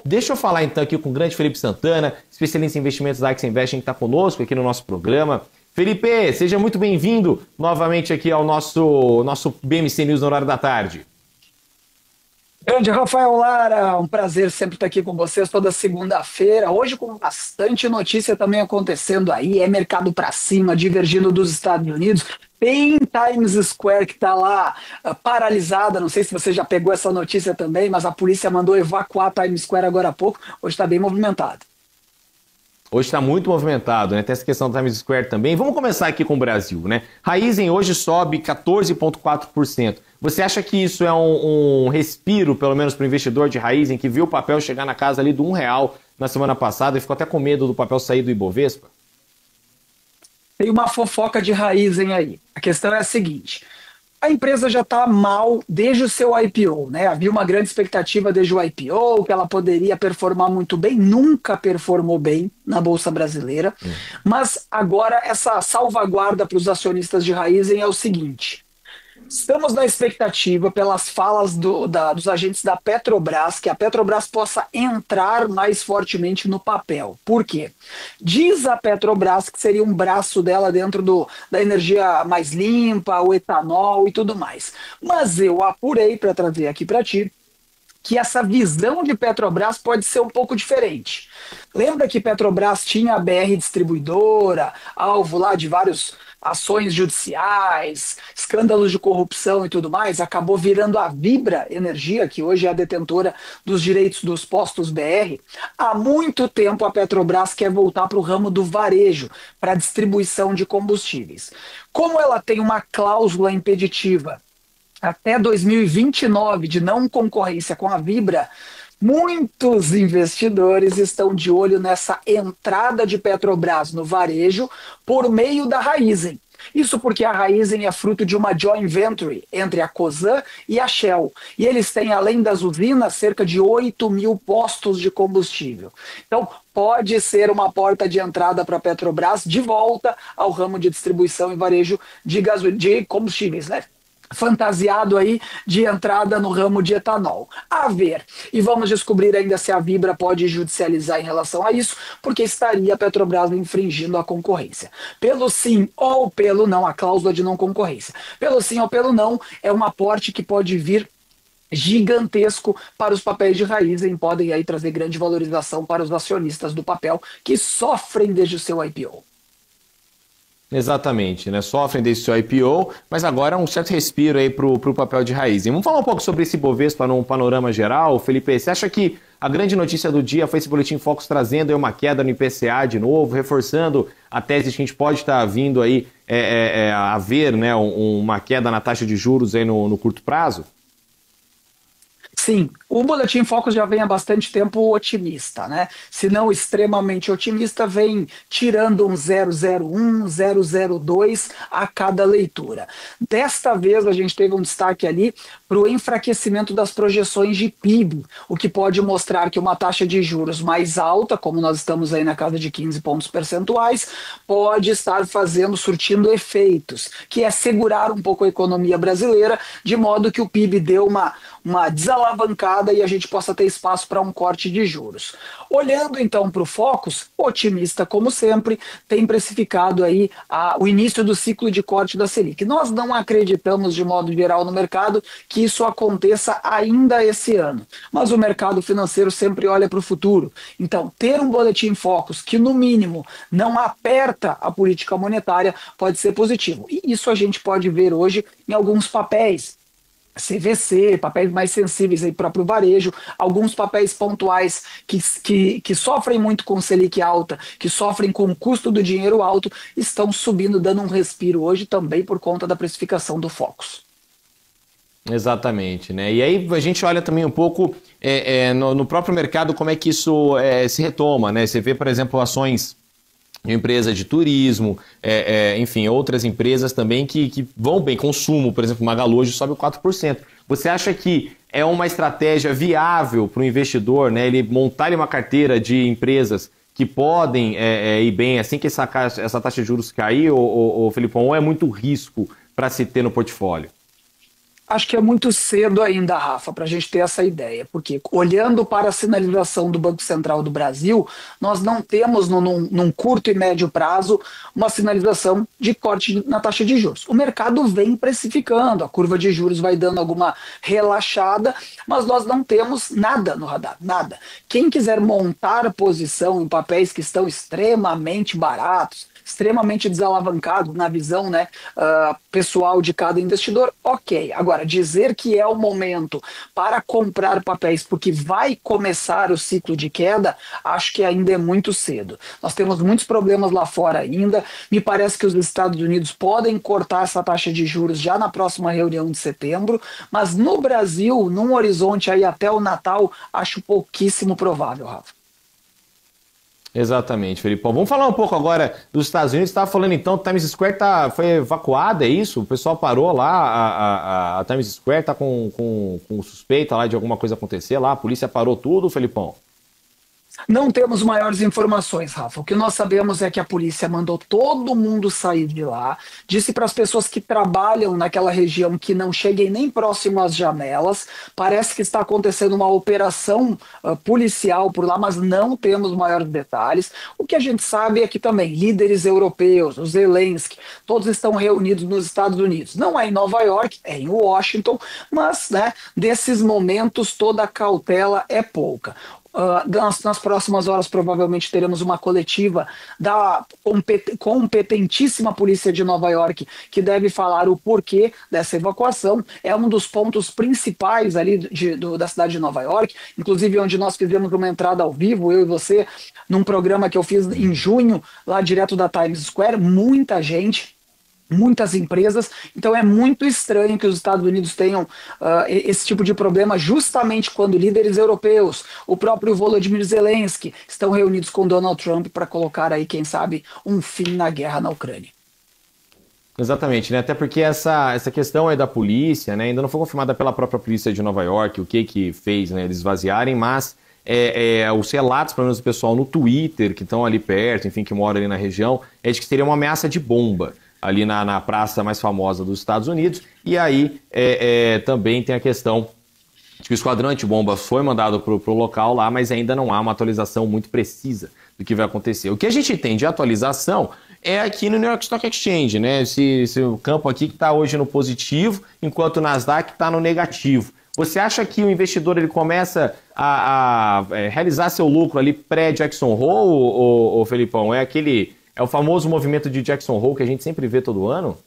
deixa eu falar então aqui com o grande Felipe Santana, especialista em investimentos da Axia Investing, que está conosco aqui no nosso programa. Felipe, seja muito bem-vindo novamente aqui ao nosso BMC News no horário da tarde. Grande Rafael Lara, um prazer sempre estar aqui com vocês toda segunda-feira. Hoje com bastante notícia também acontecendo aí, é mercado para cima, divergindo dos Estados Unidos. Tem Times Square que está lá paralisada, não sei se você já pegou essa notícia também, mas a polícia mandou evacuar Times Square agora há pouco, hoje está bem movimentado. Hoje está muito movimentado, né? Tem essa questão do Times Square também. Vamos começar aqui com o Brasil, né? Raizen hoje sobe 14,4%. Você acha que isso é um respiro, pelo menos para o investidor de Raizen, que viu o papel chegar na casa ali do R$1 na semana passada e ficou até com medo do papel sair do Ibovespa? Tem uma fofoca de Raizen aí. A questão é a seguinte: a empresa já está mal desde o seu IPO, né? Havia uma grande expectativa desde o IPO que ela poderia performar muito bem, nunca performou bem na Bolsa Brasileira. Mas agora essa salvaguarda para os acionistas de Raizen é o seguinte: estamos na expectativa, pelas falas dos agentes da Petrobras, que a Petrobras possa entrar mais fortemente no papel. Por quê? Diz a Petrobras que seria um braço dela dentro da energia mais limpa, o etanol e tudo mais. Mas eu apurei para trazer aqui para ti que essa visão de Petrobras pode ser um pouco diferente. Lembra que Petrobras tinha a BR Distribuidora, alvo lá de várias ações judiciais, escândalos de corrupção e tudo mais? Acabou virando a Vibra Energia, que hoje é a detentora dos direitos dos postos BR. Há muito tempo a Petrobras quer voltar para o ramo do varejo, para a distribuição de combustíveis. Como ela tem uma cláusula impeditiva até 2029 de não concorrência com a Vibra, muitos investidores estão de olho nessa entrada de Petrobras no varejo por meio da Raizen. Isso porque a Raizen é fruto de uma joint venture entre a Cosan e a Shell. E eles têm, além das usinas, cerca de 8.000 postos de combustível. Então, pode ser uma porta de entrada para a Petrobras de volta ao ramo de distribuição e varejo de combustíveis, né? Fantasiado aí de entrada no ramo de etanol. A ver. E vamos descobrir ainda se a Vibra pode judicializar em relação a isso, porque estaria a Petrobras infringindo a concorrência. Pelo sim ou pelo não, a cláusula de não concorrência. Pelo sim ou pelo não, é um aporte que pode vir gigantesco para os papéis de Raizen, podem aí trazer grande valorização para os acionistas do papel que sofrem desde o seu IPO. Exatamente, né? Sofrem desse seu IPO, mas agora um certo respiro aí para o papel de Raizen. Vamos falar um pouco sobre esse Bovespa num panorama geral, Felipe. Você acha que a grande notícia do dia foi esse Boletim Focus trazendo aí uma queda no IPCA de novo, reforçando a tese de que a gente pode estar vindo aí a ver, né, uma queda na taxa de juros aí no curto prazo? Sim, o Boletim Focus já vem há bastante tempo otimista, né? Se não extremamente otimista, vem tirando um 0,01, 0,02 a cada leitura. Desta vez a gente teve um destaque ali para o enfraquecimento das projeções de PIB, o que pode mostrar que uma taxa de juros mais alta, como nós estamos aí na casa de 15 pontos percentuais, pode estar surtindo efeitos, que é segurar um pouco a economia brasileira, de modo que o PIB deu uma desalavancada e a gente possa ter espaço para um corte de juros. Olhando então para o Focus, otimista como sempre, tem precificado aí o início do ciclo de corte da Selic. Nós não acreditamos de modo geral no mercado que isso aconteça ainda esse ano, mas o mercado financeiro sempre olha para o futuro. Então, ter um Boletim Focus que no mínimo não aperta a política monetária pode ser positivo. E isso a gente pode ver hoje em alguns papéis. CVC, papéis mais sensíveis aí para o varejo, alguns papéis pontuais que sofrem muito com Selic alta, que sofrem com o custo do dinheiro alto, estão subindo, dando um respiro hoje também por conta da precificação do Focus. Exatamente, né? E aí a gente olha também um pouco no próprio mercado como é que isso se retoma, né? Você vê, por exemplo, ações de empresa de turismo, enfim, outras empresas também que vão bem, consumo, por exemplo, Magalu hoje sobe 4%. Você acha que é uma estratégia viável para o investidor, né, ele montar uma carteira de empresas que podem ir bem assim que essa taxa de juros cair, ou Felipão, ou é muito risco para se ter no portfólio? Acho que é muito cedo ainda, Rafa, para a gente ter essa ideia, porque olhando para a sinalização do Banco Central do Brasil, nós não temos num curto e médio prazo uma sinalização de corte na taxa de juros. O mercado vem precificando, a curva de juros vai dando alguma relaxada, mas nós não temos nada no radar, nada. Quem quiser montar posição em papéis que estão extremamente baratos, extremamente desalavancado na visão, né, pessoal de cada investidor, ok. Agora, dizer que é o momento para comprar papéis porque vai começar o ciclo de queda, acho que ainda é muito cedo. Nós temos muitos problemas lá fora ainda. Me parece que os Estados Unidos podem cortar essa taxa de juros já na próxima reunião de setembro, mas no Brasil, num horizonte aí até o Natal, acho pouquíssimo provável, Rafa. Exatamente, Felipão. Vamos falar um pouco agora dos Estados Unidos. Você estava falando então, Times Square foi evacuada, é isso? O pessoal parou lá, a Times Square está com suspeita lá de alguma coisa acontecer lá, a polícia parou tudo, Felipão? Não temos maiores informações, Rafa. O que nós sabemos é que a polícia mandou todo mundo sair de lá, disse para as pessoas que trabalham naquela região que não cheguem nem próximo às janelas. Parece que está acontecendo uma operação policial por lá, mas não temos maiores detalhes. O que a gente sabe é que também líderes europeus, o Zelensky, todos estão reunidos nos Estados Unidos. Não é em Nova York, é em Washington, mas, né, desses momentos toda a cautela é pouca. Nas próximas horas, provavelmente, teremos uma coletiva da competentíssima polícia de Nova York, que deve falar o porquê dessa evacuação. É um dos pontos principais ali da cidade de Nova York, inclusive onde nós fizemos uma entrada ao vivo, eu e você, num programa que eu fiz em junho, lá direto da Times Square. Muita gente, muitas empresas, então é muito estranho que os Estados Unidos tenham esse tipo de problema justamente quando líderes europeus, o próprio Volodymyr Zelensky, estão reunidos com Donald Trump para colocar aí, quem sabe, um fim na guerra na Ucrânia. Exatamente, né? Até porque essa questão aí da polícia, né, ainda não foi confirmada pela própria polícia de Nova York, o que fez, né, eles esvaziarem, mas os relatos, pelo menos do pessoal no Twitter, que estão ali perto, enfim, que moram ali na região, é de que seria uma ameaça de bomba ali na praça mais famosa dos Estados Unidos. E aí também tem a questão de que o esquadrão antibomba foi mandado para o local lá, mas ainda não há uma atualização muito precisa do que vai acontecer. O que a gente tem de atualização é aqui no New York Stock Exchange, né? Esse o campo aqui que está hoje no positivo, enquanto o Nasdaq está no negativo. Você acha que o investidor ele começa a realizar seu lucro ali pré-Jackson Hole, ou Felipão? É o famoso movimento de Jackson Hole que a gente sempre vê todo ano?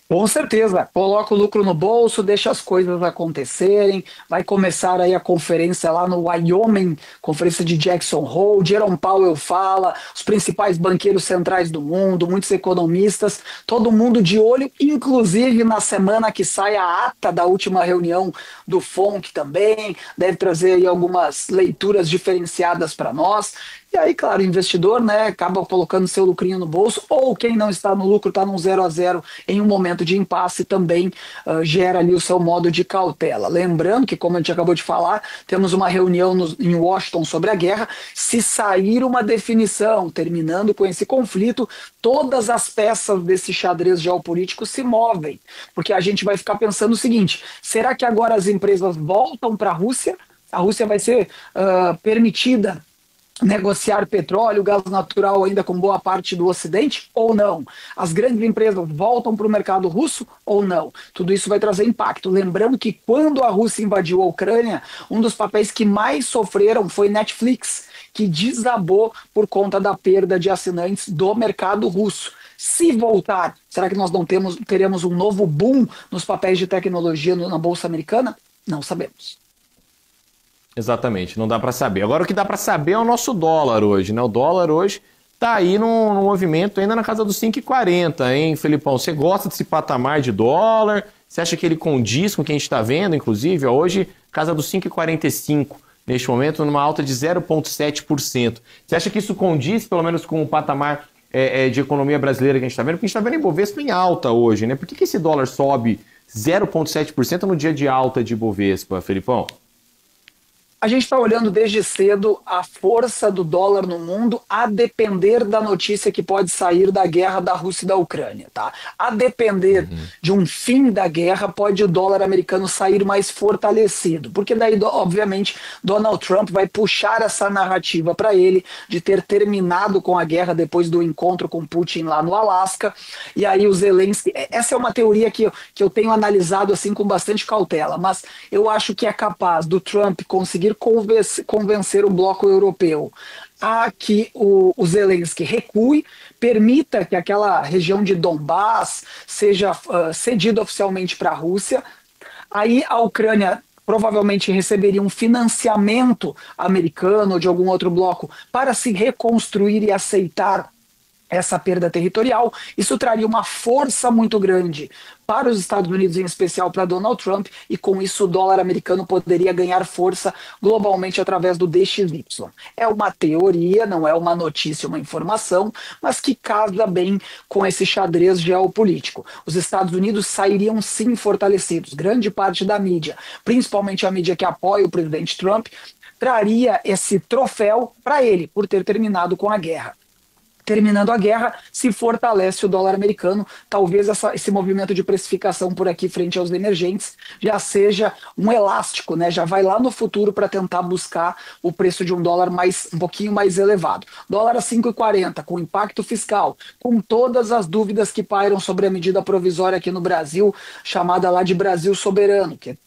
Com certeza, coloca o lucro no bolso, deixa as coisas acontecerem, vai começar aí a conferência lá no Wyoming, conferência de Jackson Hole, Jerome Powell fala, os principais banqueiros centrais do mundo, muitos economistas, todo mundo de olho, inclusive na semana que sai a ata da última reunião do FONC também, deve trazer aí algumas leituras diferenciadas para nós. E aí, claro, o investidor, né, acaba colocando seu lucrinho no bolso, ou quem não está no lucro, está num 0-0 em um momento de impasse, também gera ali o seu modo de cautela. Lembrando que, como a gente acabou de falar, temos uma reunião em Washington sobre a guerra. Se sair uma definição, terminando com esse conflito, todas as peças desse xadrez geopolítico se movem, porque a gente vai ficar pensando o seguinte: será que agora as empresas voltam para a Rússia? A Rússia vai ser permitida negociar petróleo, gás natural ainda com boa parte do Ocidente ou não? As grandes empresas voltam para o mercado russo ou não? Tudo isso vai trazer impacto. Lembrando que quando a Rússia invadiu a Ucrânia, um dos papéis que mais sofreram foi Netflix, que desabou por conta da perda de assinantes do mercado russo. Se voltar, será que nós não teremos um novo boom nos papéis de tecnologia na Bolsa Americana? Não sabemos. Exatamente, não dá para saber. Agora o que dá para saber é o nosso dólar hoje, né? O dólar hoje tá aí num movimento ainda na casa dos 5,40, hein, Felipão? Você gosta desse patamar de dólar? Você acha que ele condiz com o que a gente está vendo, inclusive? Hoje, casa dos 5,45, neste momento, numa alta de 0,7%. Você acha que isso condiz, pelo menos, com o patamar de economia brasileira que a gente está vendo? Porque a gente está vendo Ibovespa em alta hoje, né? Por que esse dólar sobe 0,7% no dia de alta de Ibovespa, Felipão? A gente está olhando desde cedo a força do dólar no mundo, a depender da notícia que pode sair da guerra da Rússia e da Ucrânia, tá? A depender de um fim da guerra, pode o dólar americano sair mais fortalecido, porque daí, obviamente, Donald Trump vai puxar essa narrativa para ele de ter terminado com a guerra depois do encontro com Putin lá no Alasca, e aí o Zelensky, essa é uma teoria que eu tenho analisado assim com bastante cautela, mas eu acho que é capaz do Trump conseguir convencer o bloco europeu a que o Zelensky recue, permita que aquela região de Donbass seja cedida oficialmente para a Rússia. Aí a Ucrânia provavelmente receberia um financiamento americano ou de algum outro bloco para se reconstruir e aceitar essa perda territorial. Isso traria uma força muito grande para os Estados Unidos, em especial para Donald Trump, e com isso o dólar americano poderia ganhar força globalmente através do DXY. É uma teoria, não é uma notícia, uma informação, mas que casa bem com esse xadrez geopolítico. Os Estados Unidos sairiam sim fortalecidos. Grande parte da mídia, principalmente a mídia que apoia o presidente Trump, traria esse troféu para ele, por ter terminado com a guerra. Terminando a guerra, se fortalece o dólar americano. Talvez esse movimento de precificação por aqui frente aos emergentes já seja um elástico, né? Já vai lá no futuro para tentar buscar o preço de um dólar um pouquinho mais elevado. Dólar a 5,40, com impacto fiscal, com todas as dúvidas que pairam sobre a medida provisória aqui no Brasil, chamada lá de Brasil Soberano, que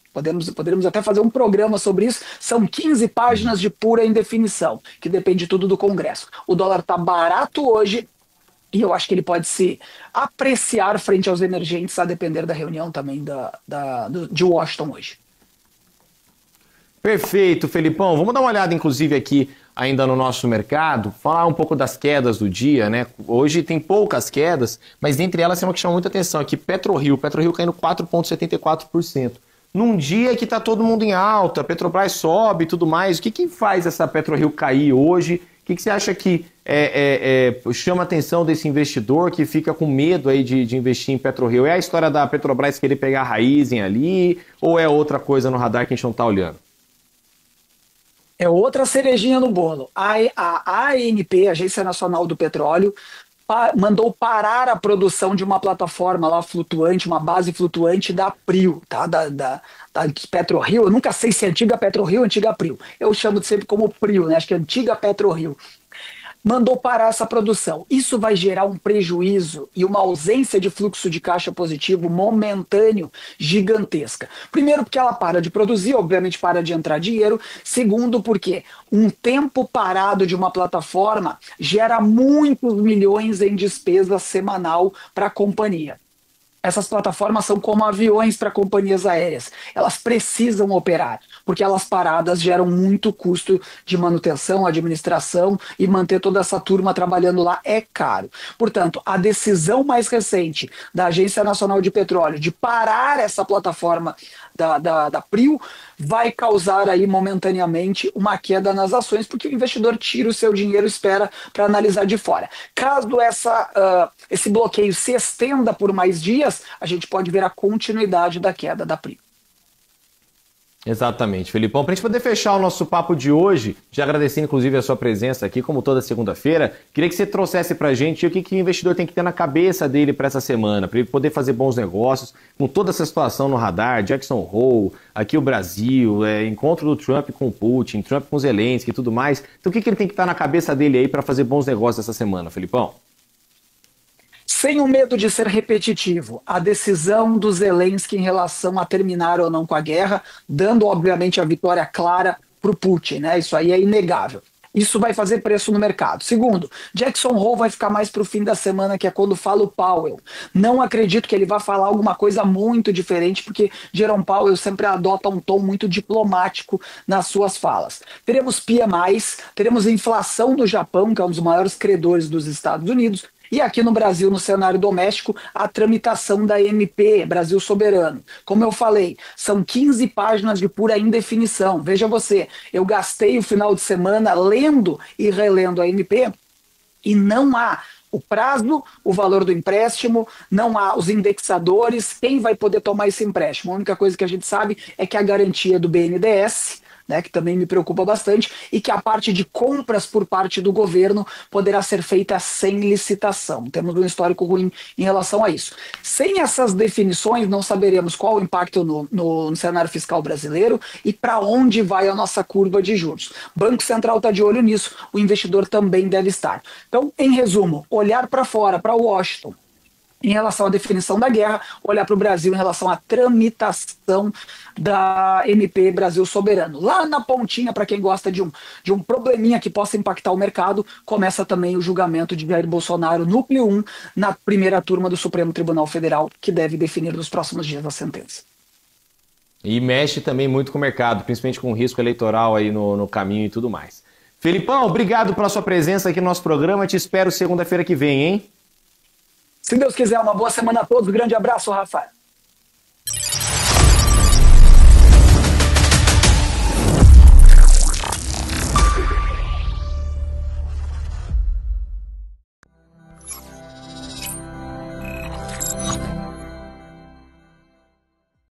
Poderíamos até fazer um programa sobre isso. São 15 páginas de pura indefinição, que depende tudo do Congresso. O dólar está barato hoje e eu acho que ele pode se apreciar frente aos emergentes, a depender da reunião também de Washington hoje. Perfeito, Felipão. Vamos dar uma olhada, inclusive, aqui ainda no nosso mercado, falar um pouco das quedas do dia, né? Hoje tem poucas quedas, mas dentre elas tem uma que chama muita atenção aqui, PetroRio caindo 4,74%. Num dia que está todo mundo em alta, Petrobras sobe e tudo mais, o que faz essa PetroRio cair hoje? O que você acha que chama a atenção desse investidor que fica com medo aí de investir em PetroRio? É a história da Petrobras querer pegar a Raízen ali ou é outra coisa no radar que a gente não está olhando? É outra cerejinha no bolo. A ANP, Agência Nacional do Petróleo, mandou parar a produção de uma plataforma lá flutuante, uma base flutuante da Prio, tá? Da PetroRio. Eu nunca sei se é antiga PetroRio ou antiga Prio. Eu chamo sempre como Prio, né? Acho que é antiga PetroRio. Mandou parar essa produção. Isso vai gerar um prejuízo e uma ausência de fluxo de caixa positivo momentâneo gigantesca. Primeiro, porque ela para de produzir, obviamente para de entrar dinheiro. Segundo, porque um tempo parado de uma plataforma gera muitos milhões em despesa semanal para a companhia. Essas plataformas são como aviões para companhias aéreas. Elas precisam operar, porque elas paradas geram muito custo de manutenção, administração, e manter toda essa turma trabalhando lá é caro. Portanto, a decisão mais recente da Agência Nacional de Petróleo de parar essa plataforma da Prio vai causar aí momentaneamente uma queda nas ações, porque o investidor tira o seu dinheiro e espera para analisar de fora. Caso esse bloqueio se estenda por mais dias, a gente pode ver a continuidade da queda da Prio. Exatamente, Felipão. Para a gente poder fechar o nosso papo de hoje, já agradecendo inclusive a sua presença aqui, como toda segunda-feira, queria que você trouxesse para a gente o que o investidor tem que ter na cabeça dele para essa semana, para ele poder fazer bons negócios, com toda essa situação no radar, Jackson Hole, aqui o Brasil, encontro do Trump com o Putin, Trump com Zelensky e tudo mais. Então o que ele tem que estar na cabeça dele aí para fazer bons negócios essa semana, Felipão? Sem o medo de ser repetitivo, a decisão do Zelensky em relação a terminar ou não com a guerra, dando obviamente a vitória clara para o Putin, né? Isso aí é inegável. Isso vai fazer preço no mercado. Segundo, Jackson Hole vai ficar mais para o fim da semana, que é quando fala o Powell. Não acredito que ele vá falar alguma coisa muito diferente, porque Jerome Powell sempre adota um tom muito diplomático nas suas falas. Teremos PMIs, teremos inflação do Japão, que é um dos maiores credores dos Estados Unidos, e aqui no Brasil, no cenário doméstico, a tramitação da MP, Brasil Soberano. Como eu falei, são 15 páginas de pura indefinição. Veja você, eu gastei o final de semana lendo e relendo a MP e não há o prazo, o valor do empréstimo, não há os indexadores, quem vai poder tomar esse empréstimo. A única coisa que a gente sabe é que a garantia do BNDES, né, que também me preocupa bastante, e que a parte de compras por parte do governo poderá ser feita sem licitação. Temos um histórico ruim em relação a isso. Sem essas definições, não saberemos qual o impacto no cenário fiscal brasileiro e para onde vai a nossa curva de juros. O Banco Central está de olho nisso, o investidor também deve estar. Então, em resumo, olhar para fora, para Washington, em relação à definição da guerra, olhar para o Brasil em relação à tramitação da MP Brasil Soberano. Lá na pontinha, para quem gosta de um probleminha que possa impactar o mercado, começa também o julgamento de Jair Bolsonaro, núcleo 1, na primeira turma do Supremo Tribunal Federal, que deve definir nos próximos dias a sentença. E mexe também muito com o mercado, principalmente com o risco eleitoral aí no caminho e tudo mais. Felipão, obrigado pela sua presença aqui no nosso programa. Te espero segunda-feira que vem, hein? Se Deus quiser, uma boa semana a todos. Grande abraço, Rafael.